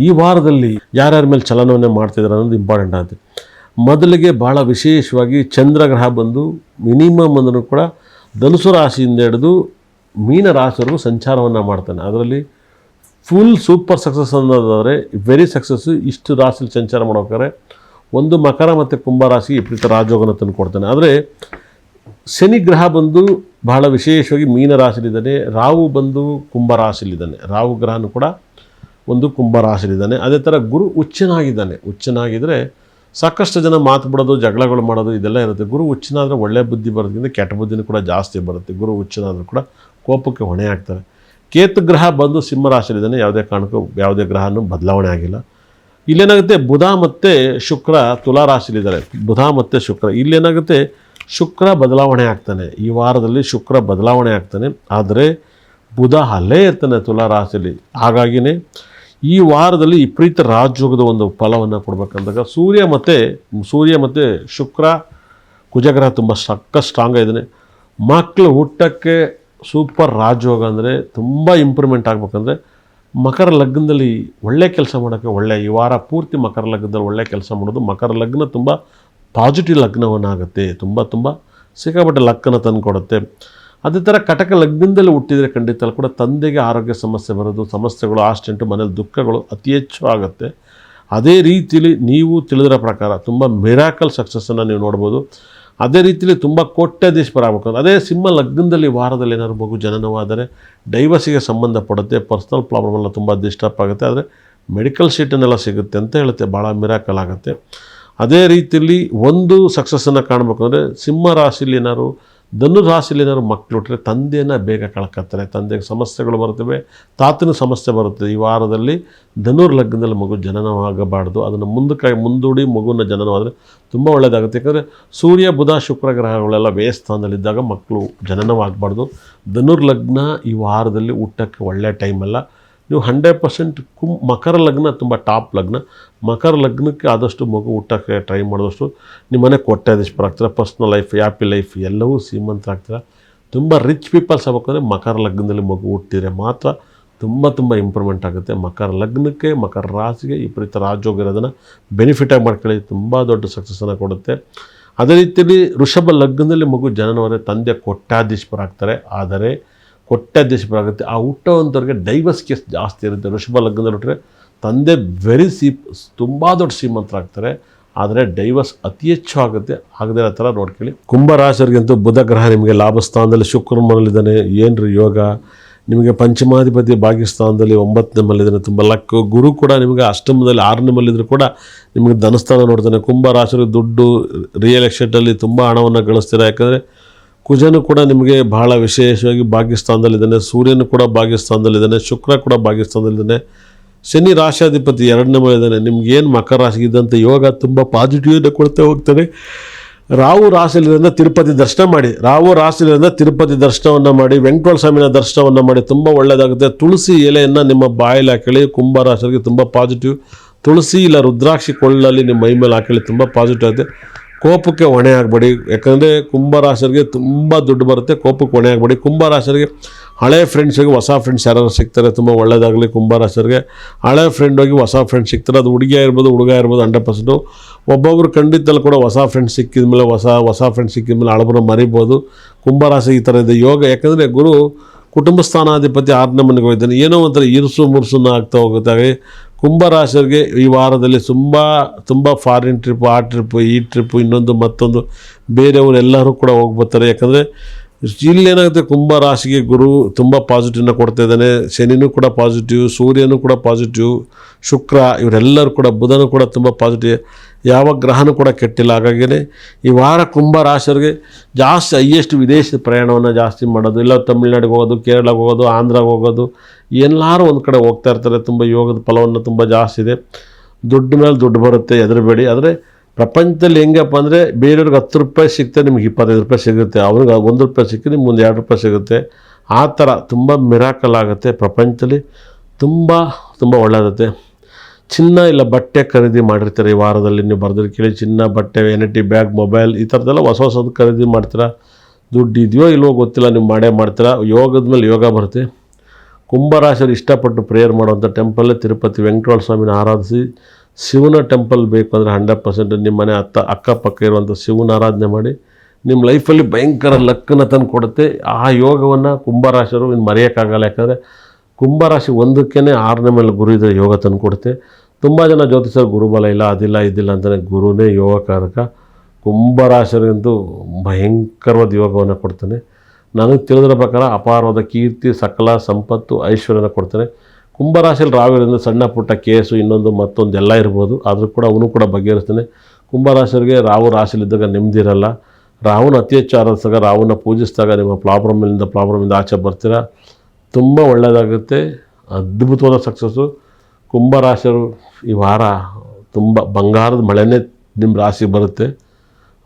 ಈ ವಾರದಲ್ಲಿ ಯಾರ್ಯಾರ ಮೇಲೆ ಚಲನವನ್ನೇ ಮಾಡ್ತಿದ್ದಾರೆ ಅನ್ನೋದು ಇಂಪಾರ್ಟೆಂಟ್ ಆಗುತ್ತೆ. ಮೊದಲಿಗೆ ಭಾಳ ವಿಶೇಷವಾಗಿ ಚಂದ್ರಗ್ರಹ ಬಂದು ಮಿನಿಮಮ್ ಅಂದ್ರೂ ಕೂಡ ಧನುಸು ರಾಶಿಯಿಂದ ಹಿಡಿದು ಮೀನ ರಾಶಿವರೆಗೂ ಸಂಚಾರವನ್ನು ಮಾಡ್ತಾನೆ. ಅದರಲ್ಲಿ ಫುಲ್ ಸೂಪರ್ ಸಕ್ಸಸ್ ಅನ್ನೋದಾದರೆ ವೆರಿ ಸಕ್ಸಸ್ಸು. ಇಷ್ಟು ರಾಶಿಯಲ್ಲಿ ಸಂಚಾರ ಮಾಡ್ಬೇಕಾದ್ರೆ ಒಂದು ಮಕರ ಮತ್ತು ಕುಂಭ ರಾಶಿ ವಿಪರೀತ ರಾಜಯೋಗನ ತಂದು ಕೊಡ್ತಾನೆ. ಆದರೆ ಶನಿ ಗ್ರಹ ಬಂದು ಬಹಳ ವಿಶೇಷವಾಗಿ ಮೀನ ರಾಶಿಲಿದ್ದಾನೆ. ರಾಹು ಬಂದು ಕುಂಭ ರಾಶಿಲಿದ್ದಾನೆ. ರಾಹು ಗ್ರಹನೂ ಕೂಡ ಒಂದು ಕುಂಭ ರಾಶಿಲಿದ್ದಾನೆ. ಅದೇ ಥರ ಗುರು ಉಚ್ಚನಾಗಿದ್ದಾನೆ. ಉಚ್ಚನಾಗಿದ್ದರೆ ಸಾಕಷ್ಟು ಜನ ಮಾತು ಬಿಡೋದು, ಜಗಳಗಳು ಮಾಡೋದು ಇದೆಲ್ಲ ಇರುತ್ತೆ. ಗುರು ಉಚ್ಚನಾದರೆ ಒಳ್ಳೆ ಬುದ್ಧಿ ಬರೋದ್ರಿಂದ ಕೆಟ್ಟ ಬುದ್ಧಿನೂ ಕೂಡ ಜಾಸ್ತಿ ಬರುತ್ತೆ. ಗುರು ಉಚ್ಚನಾದರೂ ಕೂಡ ಕೋಪಕ್ಕೆ ಹೊಣೆ ಆಗ್ತಾರೆ. ಕೇತು ಗ್ರಹ ಬಂದು ಸಿಂಹ ರಾಶಿಲಿದ್ದಾನೆ. ಯಾವುದೇ ಕಾರಣಕ್ಕೂ ಯಾವುದೇ ಗ್ರಹನೂ ಬದಲಾವಣೆ ಆಗಿಲ್ಲ. ಇಲ್ಲೇನಾಗುತ್ತೆ, ಬುಧ ಮತ್ತು ಶುಕ್ರ ತುಲಾ ರಾಶಿಲಿದ್ದಾರೆ. ಬುಧ ಮತ್ತು ಶುಕ್ರ ಇಲ್ಲೇನಾಗುತ್ತೆ, ಶುಕ್ರ ಬದಲಾವಣೆ ಆಗ್ತಾನೆ. ಈ ವಾರದಲ್ಲಿ ಶುಕ್ರ ಬದಲಾವಣೆ ಆಗ್ತಾನೆ. ಆದರೆ ಬುಧ ಅಲ್ಲೇ ಇರ್ತಾನೆ ತುಲಾ ರಾಶಿಯಲ್ಲಿ. ಹಾಗಾಗಿಯೇ ಈ ವಾರದಲ್ಲಿ ವಿಪರೀತ ರಾಜಯೋಗದ ಒಂದು ಫಲವನ್ನು ಕೊಡಬೇಕಂದಾಗ ಸೂರ್ಯ ಮತ್ತು ಶುಕ್ರ ಕುಜಗ್ರಹ ತುಂಬ ಸ್ಟ್ರಾಂಗ್ ಆಗಿದ್ದಾನೆ. ಮಕ್ಕಳು ಹುಟ್ಟಕ್ಕೆ ಸೂಪರ್ ರಾಜಯೋಗ ಅಂದರೆ ತುಂಬ ಇಂಪ್ರೂವ್ಮೆಂಟ್ ಆಗಬೇಕಂದ್ರೆ ಮಕರ ಲಗ್ನದಲ್ಲಿ ಒಳ್ಳೆ ಕೆಲಸ ಮಾಡೋಕ್ಕೆ ಈ ವಾರ ಪೂರ್ತಿ ಮಕರ ಲಗ್ನದಲ್ಲಿ ಒಳ್ಳೆ ಕೆಲಸ ಮಾಡೋದು. ಮಕರ ಲಗ್ನ ತುಂಬ ಪಾಸಿಟಿವ್ ಲಗ್ನವನ್ನಾಗುತ್ತೆ. ತುಂಬ ಸಿಕ್ಕಾಪಟ್ಟೆ ಲಕ್ಕನ್ನು ತಂದು ಕೊಡುತ್ತೆ. ಅದೇ ಥರ ಕಟಕ ಲಗ್ನದಲ್ಲಿ ಹುಟ್ಟಿದರೆ ಖಂಡಿತ ಕೂಡ ತಂದೆಗೆ ಆರೋಗ್ಯ ಸಮಸ್ಯೆ ಬರೋದು, ಸಮಸ್ಯೆಗಳು, ಆಸ್ಟೆಂಟು, ಮನೇಲಿ ದುಃಖಗಳು ಅತಿ ಹೆಚ್ಚು ಆಗುತ್ತೆ. ಅದೇ ರೀತಿಯಲ್ಲಿ ನೀವು ತಿಳಿದಿರೋ ಪ್ರಕಾರ ತುಂಬ ಮಿರಾಕಲ್ ಸಕ್ಸಸ್ಸನ್ನು ನೀವು ನೋಡ್ಬೋದು. ಅದೇ ರೀತಿಯಲ್ಲಿ ತುಂಬ ಕೋಟ್ಯಾಧೀಶರಾಗಬೇಕು. ಅದೇ ಸಿಂಹ ಲಗ್ನದಲ್ಲಿ ವಾರದಲ್ಲಿ ಏನಾದ್ರು ಮಗು ಜನನವಾದರೆ ಡೈವರ್ಸಿಗೆ ಸಂಬಂಧಪಡುತ್ತೆ. ಪರ್ಸ್ನಲ್ ಪ್ರಾಬ್ಲಮ್ ಎಲ್ಲ ತುಂಬ ಡಿಸ್ಟರ್ಬ್ ಆಗುತ್ತೆ. ಆದರೆ ಮೆಡಿಕಲ್ ಶೀಟನ್ನೆಲ್ಲ ಸಿಗುತ್ತೆ ಅಂತ ಹೇಳುತ್ತೆ. ಭಾಳ ಮಿರಾಕಲ್ ಆಗುತ್ತೆ. ಅದೇ ರೀತಿಯಲ್ಲಿ ಒಂದು ಸಕ್ಸಸ್ಸನ್ನು ಕಾಣಬೇಕು ಅಂದರೆ ಸಿಂಹ ರಾಶಿಯಲ್ಲಿ ಏನಾದ್ರು, ಧನು ರಾಶಿಯಲ್ಲಿ ಏನಾದ್ರು ಮಕ್ಕಳು ಹುಟ್ಟರೆ ತಂದೆಯನ್ನು ಬೇಗ ಕಳ್ಕೊತಾರೆ. ತಂದೆಗೆ ಸಮಸ್ಯೆಗಳು ಬರ್ತವೆ, ತಾತನ ಸಮಸ್ಯೆ ಬರುತ್ತೆ. ಈ ವಾರದಲ್ಲಿ ಧನುರ್ ಲಗ್ನದಲ್ಲಿ ಮಗು ಜನನವಾಗಬಾರ್ದು. ಅದನ್ನು ಮುಂದೂಡಿ ಮಗುವಿನ ಜನನವಾದರೆ ತುಂಬ ಒಳ್ಳೆಯದಾಗುತ್ತೆ. ಯಾಕಂದರೆ ಸೂರ್ಯ ಬುಧ ಶುಕ್ರ ಗ್ರಹಗಳೆಲ್ಲ ವ್ಯಯಸ್ಥಾನದಲ್ಲಿದ್ದಾಗ ಮಕ್ಕಳು ಜನನವಾಗಬಾರ್ದು. ಧನುರ್ ಲಗ್ನ ಈ ವಾರದಲ್ಲಿ ಹುಟ್ಟಕ್ಕೆ ಒಳ್ಳೆಯ ಟೈಮಲ್ಲ. ನೀವು 100% ಮಕರ ಲಗ್ನ ತುಂಬ ಟಾಪ್ ಲಗ್ನ. ಮಕರ ಲಗ್ನಕ್ಕೆ ಆದಷ್ಟು ಮಗು ಹುಟ್ಟಕ್ಕೆ ಟ್ರೈ ಮಾಡಿದಷ್ಟು ನಿಮ್ಮ ಮನೆ ಕೋಟ್ಯಾಧೀಶರಾಗ್ತಾರೆ. ಪರ್ಸ್ನಲ್ ಲೈಫ್, ಹ್ಯಾಪಿ ಲೈಫ್ ಎಲ್ಲವೂ ಶ್ರೀಮಂತರಾಗ್ತಾರೆ. ತುಂಬ ರಿಚ್ ಪೀಪಲ್ಸ್ ಆಗಬೇಕಂದ್ರೆ ಮಕರ ಲಗ್ನದಲ್ಲಿ ಮಗು ಹುಟ್ಟಿದರೆ ಮಾತ್ರ ತುಂಬ ಇಂಪ್ರೂವ್ಮೆಂಟ್ ಆಗುತ್ತೆ. ಮಕರ ಲಗ್ನಕ್ಕೆ, ಮಕರ ರಾಶಿಗೆ ವಿಪರೀತ ರಾಜಯೋಗ ಇರೋದನ್ನು ಬೆನಿಫಿಟಾಗಿ ಮಾಡ್ಕೊಳ್ಳಿ. ತುಂಬ ದೊಡ್ಡ ಸಕ್ಸಸ್ಸನ್ನು ಕೊಡುತ್ತೆ. ಅದೇ ರೀತಿಯಲ್ಲಿ ವೃಷಭ ಲಗ್ನದಲ್ಲಿ ಮಗು ಜನನವಾದರೆ ತಂದೆ ಕೋಟ್ಯಾಧೀಶರಾಗ್ತಾರೆ. ಆದರೆ ಕೋಟ್ಯಾಧೀಶರಾಗುತ್ತೆ. ಆ ಹುಟ್ಟೋವಂಥವ್ರಿಗೆ ಡೈವರ್ಸ್ ಕೇಸ್ ಜಾಸ್ತಿ ಇರುತ್ತೆ. ವೃಷಭ ಲಗ್ನದಲ್ಲಿ ಹುಟ್ಟರೆ ತಂದೆ ತುಂಬ ದೊಡ್ಡ ಶ್ರೀಮಂತರಾಗ್ತಾರೆ. ಆದರೆ ಡೈವರ್ಸ್ ಅತಿ ಹೆಚ್ಚು ಆಗುತ್ತೆ. ಆಗದೇ ಆ ಥರ ನೋಡ್ಕೊಳ್ಳಿ. ಕುಂಭ ರಾಶಿಯವರಿಗಂತೂ ಬುಧ ಗ್ರಹ ನಿಮಗೆ ಲಾಭಸ್ಥಾನದಲ್ಲಿ ಶುಕ್ರ ಮನೇಲಿದ್ದಾನೆ. ಏನ್ರಿ ಯೋಗ. ನಿಮಗೆ ಪಂಚಮಾಧಿಪತಿ ಭಾಗ್ಯಸ್ಥಾನದಲ್ಲಿ 9ನೇ ಮಲ್ಲಿದ್ದಾನೆ. ತುಂಬ ಲಕ್ಕು. ಗುರು ಕೂಡ ನಿಮಗೆ ಅಷ್ಟಮದಲ್ಲಿ 6ನೇ ಮಲ್ಲಿದ್ದರೂ ಕೂಡ ನಿಮಗೆ ಧನಸ್ಥಾನ ನೋಡ್ತಾನೆ. ಕುಂಭ ರಾಶಿಯವರಿಗೆ ದುಡ್ಡು, ರಿಯಲ್ ಎಸ್ಟೇಟಲ್ಲಿ ತುಂಬ ಹಣವನ್ನು ಗಳಿಸ್ತೀರ. ಯಾಕಂದರೆ ಕುಜನು ಕೂಡ ನಿಮಗೆ ಬಹಳ ವಿಶೇಷವಾಗಿ ಭಾಗ್ಯಸ್ಥಾನದಲ್ಲಿದ್ದಾನೆ. ಸೂರ್ಯನು ಕೂಡ ಭಾಗ್ಯಸ್ಥಾನದಲ್ಲಿದ್ದಾನೆ. ಶುಕ್ರ ಕೂಡ ಭಾಗ್ಯಸ್ಥಾನದಲ್ಲಿದ್ದಾನೆ. ಶನಿ ರಾಶಿಯಾಧಿಪತಿ 2ನೇ ಮನೆಯಿದ್ದಾನೆ. ನಿಮ್ಗೇನು ಮಕರ ರಾಶಿಗಿದ್ದಂಥ ಯೋಗ ತುಂಬ ಪಾಸಿಟಿವ್ನ ಕೊಡ್ತಾ ಹೋಗ್ತಾನೆ. ರಾಹು ರಾಶಿಯಿಂದ ತಿರುಪತಿ ದರ್ಶನ ಮಾಡಿ. ರಾಹು ರಾಶಿಯಿಂದ ತಿರುಪತಿ ದರ್ಶನವನ್ನು ಮಾಡಿ, ವೆಂಕಟೇಶ್ವರ ಸ್ವಾಮಿನ ದರ್ಶನವನ್ನು ಮಾಡಿ. ತುಂಬ ಒಳ್ಳೆಯದಾಗುತ್ತೆ. ತುಳಸಿ ಎಲೆಯನ್ನು ನಿಮ್ಮ ಬಾಯಲ್ಲಿ ಹಾಕೊಳ್ಳಿ. ಕುಂಭ ರಾಶಿಯವರಿಗೆ ತುಂಬ ಪಾಸಿಟಿವ್. ತುಳಸಿ ಇಲ್ಲ ರುದ್ರಾಕ್ಷಿ ಕೊಳ್ಳಲ್ಲಿ ನಿಮ್ಮ ಮೈ ಮೇಲೆ ಹಾಕೊಳ್ಳಿ. ತುಂಬ ಪಾಸಿಟಿವ್ ಆಗುತ್ತೆ. ಕೋಪಕ್ಕೆ ಹೊಣೆ ಆಗಬೇಡಿ. ಯಾಕಂದರೆ ಕುಂಭರಾಶಿಯವರಿಗೆ ತುಂಬ ದುಡ್ಡು ಬರುತ್ತೆ. ಕೋಪಕ್ಕೆ ಹೊಣೆ ಆಗಬೇಡಿ. ಕುಂಭರಾಶಿಯವರಿಗೆ ಹಳೆ ಫ್ರೆಂಡ್ಸಿಗೆ ಹೊಸ ಫ್ರೆಂಡ್ಸ್ ಯಾರು ಸಿಗ್ತಾರೆ. ತುಂಬ ಒಳ್ಳೆಯದಾಗಲಿ. ಕುಂಭರಾಶಿಯವರಿಗೆ ಹಳೆ ಫ್ರೆಂಡ್ ಹೋಗಿ ಹೊಸ ಫ್ರೆಂಡ್ಸ್ ಸಿಗ್ತಾರೆ. ಅದು ಹುಡುಗಿ ಇರ್ಬೋದು, ಹುಡುಗ ಇರ್ಬೋದು. 100% ಒಬ್ಬೊಬ್ಬರು ಖಂಡಿತಲ್ಲಿ ಕೂಡ ಹೊಸ ಫ್ರೆಂಡ್ಸ್ ಸಿಕ್ಕಿದ ಮೇಲೆ ಹೊಸ ಫ್ರೆಂಡ್ಸ್ ಸಿಕ್ಕಿದ ಮೇಲೆ ಹಳಬರನ್ನ ಮರಿಬೋದು. ಕುಂಭರಾಶಿ ಈ ಥರ ಇದೆ ಯೋಗ. ಯಾಕಂದರೆ ಗುರು ಕುಟುಂಬ ಸ್ಥಾನಾಧಿಪತಿ 6ನೇ ಮನೆಗೆ ಹೋಗಿದ್ದಾನೆ. ಏನೋ ಒಂಥರ ಮುರ್ಸುನ್ನ ಆಗ್ತಾ ಹೋಗುತ್ತೆ. ಹಾಗೆ ಕುಂಭರಾಶಿಯವರಿಗೆ ಈ ವಾರದಲ್ಲಿ ತುಂಬ ಫಾರಿನ್ ಟ್ರಿಪ್, ಆ ಟ್ರಿಪ್ಪು, ಈ ಟ್ರಿಪ್ಪು, ಇನ್ನೊಂದು ಮತ್ತೊಂದು ಬೇರೆಯವರು ಎಲ್ಲರೂ ಕೂಡ ಹೋಗ್ಬರ್ತಾರೆ. ಯಾಕಂದರೆ ಇಲ್ಲೇನಾಗುತ್ತೆ, ಕುಂಭರಾಶಿಗೆ ಗುರು ತುಂಬ ಪಾಸಿಟಿವ್ನ ಕೊಡ್ತಾ ಇದ್ದಾನೆ. ಶನಿನೂ ಕೂಡ ಪಾಸಿಟಿವ್, ಸೂರ್ಯನೂ ಕೂಡ ಪಾಸಿಟಿವ್, ಶುಕ್ರ ಇವರೆಲ್ಲರೂ ಕೂಡ, ಬುಧನೂ ಕೂಡ ತುಂಬ ಪಾಸಿಟಿವ್. ಯಾವ ಗ್ರಹನೂ ಕೂಡ ಕೆಟ್ಟಿಲ್ಲ. ಹಾಗಾಗಿಯೇ ಈ ವಾರ ಕುಂಭರಾಶಿಯವರಿಗೆ ಜಾಸ್ತಿ ಹೈಯೆಸ್ಟ್ ವಿದೇಶಿ ಪ್ರಯಾಣವನ್ನು ಜಾಸ್ತಿ ಮಾಡೋದು. ಇಲ್ಲ ತಮಿಳ್ನಾಡಿಗೆ ಹೋಗೋದು, ಕೇರಳಕ್ಕೆ ಹೋಗೋದು, ಆಂಧ್ರಾಗೆ ಹೋಗೋದು, ಎಲ್ಲರೂ ಒಂದು ಕಡೆ ಹೋಗ್ತಾ ಇರ್ತಾರೆ. ತುಂಬ ಯೋಗದ ಫಲವನ್ನು ತುಂಬ ಜಾಸ್ತಿ ಇದೆ. ದುಡ್ಡು ಮೇಲೆ ದುಡ್ಡು ಬರುತ್ತೆ, ಹೆದರಬೇಡಿ. ಆದರೆ ಪ್ರಪಂಚದಲ್ಲಿ ಹೆಂಗಪ್ಪ ಅಂದರೆ ಬೇರೆಯವ್ರಿಗೆ 10 ರೂಪಾಯಿ ಸಿಗ್ತದೆ, ನಿಮ್ಗೆ 25 ರೂಪಾಯಿ ಸಿಗುತ್ತೆ. ಅವ್ರಿಗೆ 1 ರೂಪಾಯಿ ಸಿಕ್ಕಿ ನಿಮ್ಗೆ ಒಂದು 2 ರೂಪಾಯಿ ಸಿಗುತ್ತೆ. ಆ ಥರ ತುಂಬ ಮಿರಾಕಲ್ ಆಗುತ್ತೆ. ಪ್ರಪಂಚದಲ್ಲಿ ತುಂಬ ಒಳ್ಳೆಯದಾಗುತ್ತೆ. ಚಿನ್ನ ಇಲ್ಲ ಬಟ್ಟೆ ಖರೀದಿ ಮಾಡಿರ್ತೀರ ಈ ವಾರದಲ್ಲಿ. ನೀವು ಬರೆದ್ರೆ ಕೇಳಿ, ಚಿನ್ನ, ಬಟ್ಟೆ, ವೆನಿಟಿ ಬ್ಯಾಗ್, ಮೊಬೈಲ್ ಈ ಥರದ್ದೆಲ್ಲ ಹೊಸದು ಖರೀದಿ ಮಾಡ್ತೀರಾ. ದುಡ್ಡು ಇದೆಯೋ ಇಲ್ವೋ ಗೊತ್ತಿಲ್ಲ, ನೀವು ಮಾಡೇ ಮಾಡ್ತೀರಾ. ಯೋಗದ ಮೇಲೆ ಯೋಗ ಬರುತ್ತೆ. ಕುಂಭರಾಶಿಯರು ಇಷ್ಟಪಟ್ಟು ಪ್ರೇಯರ್ ಮಾಡುವಂಥ ಟೆಂಪಲ್ಲೇ ತಿರುಪತಿ ವೆಂಕಟರಮಣ ಸ್ವಾಮಿನ ಆರಾಧಿಸಿ, ಶಿವನ ಟೆಂಪಲ್ ಬೇಕು ಅಂದರೆ 100% ನಿಮ್ಮ ಮನೆ ಅಕ್ಕಪಕ್ಕ ಇರುವಂಥ ಶಿವನ ಆರಾಧನೆ ಮಾಡಿ. ನಿಮ್ಮ ಲೈಫಲ್ಲಿ ಭಯಂಕರ ಲಕ್ಕನ್ನು ತಂದು ಕೊಡುತ್ತೆ. ಆ ಯೋಗವನ್ನು ಕುಂಭರಾಶಿಯರು ಇನ್ನು ಮರೆಯೋಕ್ಕಾಗಲ್ಲ. ಯಾಕಂದರೆ ಕುಂಭರಾಶಿ ಒಂದಕ್ಕೇ 6ನೇ ಮೇಲೆ ಗುರು ಇದ್ದರೆ ಯೋಗ ತಂದು ಕೊಡುತ್ತೆ. ತುಂಬ ಜನ ಜ್ಯೋತಿಷರು ಗುರುಬಲ ಇಲ್ಲ, ಅದಿಲ್ಲ ಇದಿಲ್ಲ ಅಂತಲೇ, ಗುರುನೇ ಯೋಗಕಾರಕ. ಕುಂಭರಾಶಿಯರಿಗಂತೂ ಭಯಂಕರವಾದ ಯೋಗವನ್ನು ಕೊಡ್ತಾನೆ. ನನಗೆ ತಿಳಿದಿರೋ ಪ್ರಕಾರ ಅಪಾರವಾದ ಕೀರ್ತಿ, ಸಕಲ ಸಂಪತ್ತು, ಐಶ್ವರ್ಯನ ಕೊಡ್ತಾನೆ. ಕುಂಭರಾಶಿಯಲ್ಲಿ ರಾವಿರೋದ್ರಿಂದ ಸಣ್ಣ ಪುಟ್ಟ ಕೇಸು, ಇನ್ನೊಂದು ಮತ್ತೊಂದು ಎಲ್ಲ ಇರ್ಬೋದು, ಆದರೂ ಕೂಡ ಅವನು ಕೂಡ ಬಗೆಹರಿಸ್ತಾನೆ. ಕುಂಭರಾಶಿಯವರಿಗೆ ರಾಹು ರಾಶಿಲಿದ್ದಾಗ ನೆಮ್ಮದಿ ಇರಲ್ಲ. ರಾಹುನ ಅತಿ ಹೆಚ್ಚು ಆರಾಧಿಸಿದಾಗ, ರಾಹುನ ಪೂಜಿಸಿದಾಗ ನಿಮ್ಮ ಪ್ರಾಬ್ಲಮಿಂದ ಆಚೆ ಬರ್ತೀರಾ. ತುಂಬ ಒಳ್ಳೆಯದಾಗುತ್ತೆ, ಅದ್ಭುತವಾದ ಸಕ್ಸಸ್ಸು. ಕುಂಭರಾಶಿಯರು ಈ ವಾರ ತುಂಬ ಬಂಗಾರದ ಮಳೆನೇ ನಿಮ್ಮ ರಾಶಿಗೆ ಬರುತ್ತೆ.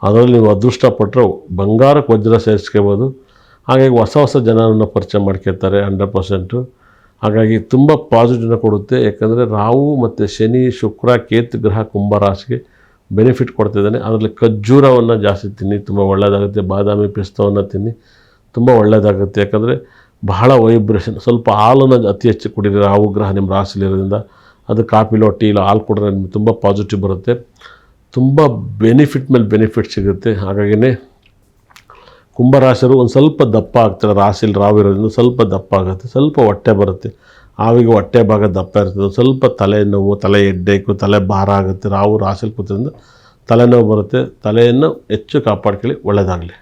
ಅದರಲ್ಲಿ ನೀವು ಅದೃಷ್ಟಪಟ್ಟರೆ ಬಂಗಾರಕ್ಕೆ ವಜ್ರ ಸೇರಿಸ್ಕೋಬೋದು. ಹಾಗಾಗಿ ಹೊಸ ಜನರನ್ನು ಪರಿಚಯ ಮಾಡ್ಕೊಳ್ತಾರೆ 100%. ಹಾಗಾಗಿ ತುಂಬ ಪಾಸಿಟಿವ್ನ ಕೊಡುತ್ತೆ. ಯಾಕಂದರೆ ರಾಹು ಮತ್ತು ಶನಿ, ಶುಕ್ರ, ಕೇತು ಗ್ರಹ ಕುಂಭರಾಶಿಗೆ ಬೆನಿಫಿಟ್ ಕೊಡ್ತಿದ್ದಾನೆ. ಅದರಲ್ಲಿ ಖರ್ಜೂರವನ್ನು ಜಾಸ್ತಿ ತಿನ್ನಿ, ತುಂಬ ಒಳ್ಳೆಯದಾಗುತ್ತೆ. ಬಾದಾಮಿ, ಪಿಸ್ತವನ್ನು ತಿನ್ನಿ, ತುಂಬ ಒಳ್ಳೆಯದಾಗುತ್ತೆ. ಯಾಕಂದರೆ ಬಹಳ ವೈಬ್ರೇಷನ್. ಸ್ವಲ್ಪ ಹಾಲನ್ನು ಅತಿ ಹೆಚ್ಚು ಕುಡೀರಿ. ರಾಹು ಗ್ರಹ ನಿಮ್ಮ ರಾಶಿಲಿರೋದ್ರಿಂದ ಅದು ಕಾಪಿಲೋ ಟೀಲೋ ಹಾಲು ಕುಡಿದ್ರೆ ನಿಮಗೆ ತುಂಬ ಪಾಸಿಟಿವ್ ಬರುತ್ತೆ. ತುಂಬ ಬೆನಿಫಿಟ್ ಮೇಲೆ ಬೆನಿಫಿಟ್ ಸಿಗುತ್ತೆ. ಹಾಗಾಗಿಯೇ ಕುಂಭರಾಶಿಯರು ಒಂದು ಸ್ವಲ್ಪ ದಪ್ಪ ಆಗ್ತಾರೆ. ರಾಶಿಲಿ ರಾಹು ಇರೋದ್ರಿಂದ ಸ್ವಲ್ಪ ದಪ್ಪ ಆಗುತ್ತೆ, ಸ್ವಲ್ಪ ಹೊಟ್ಟೆ ಬರುತ್ತೆ. ಆವಿಗೆ ಹೊಟ್ಟೆ ಭಾಗ ದಪ್ಪ ಇರ್ತದೆ, ಸ್ವಲ್ಪ ತಲೆನೋವು, ತಲೆ ಹೆಡ್ಡೇಕು, ತಲೆ ಭಾರ ಆಗುತ್ತೆ. ರಾಹು ರಾಶಿಲಿ ಕೂತ್ರಿಂದ ತಲೆನೋವು ಬರುತ್ತೆ. ತಲೆಯನ್ನು ಹೆಚ್ಚು ಕಾಪಾಡ್ಕೊಳ್ಳಿ. ಒಳ್ಳೆಯದಾಗಲಿ.